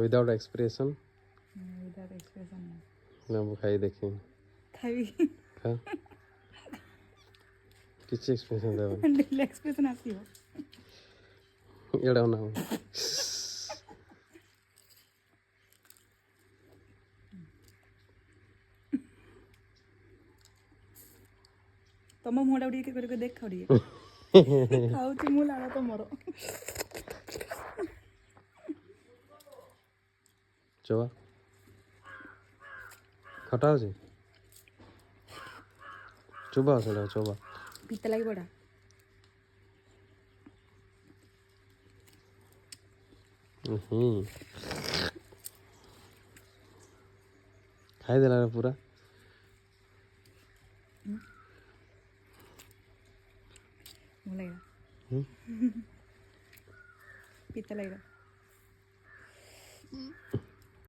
without expression without expression ना वो खाई देखी खाई खा କିଛି ଏକ୍ସପ୍ରେସନ୍ ଦେବନି ଡେଲି ଏକ୍ସପ୍ରେସନ୍ ଆସିବ ଏଇଟା ନା ତମ ମୁହଁଟା ଟିକେ କରିକି ଦେଖ ଟିକେ ଖାଉଛି ମୁଁ ଲାଳ ତମର ଚୋବା ଖଟା ଅଛି ଚୋବା ସେଇଟା ଚୋବା ପିତା ଲାଗିବଟା ଖାଇଦେଲା ପୁରା ଭଲ ଲାଗିଲା ପିତା ଲାଗିଲା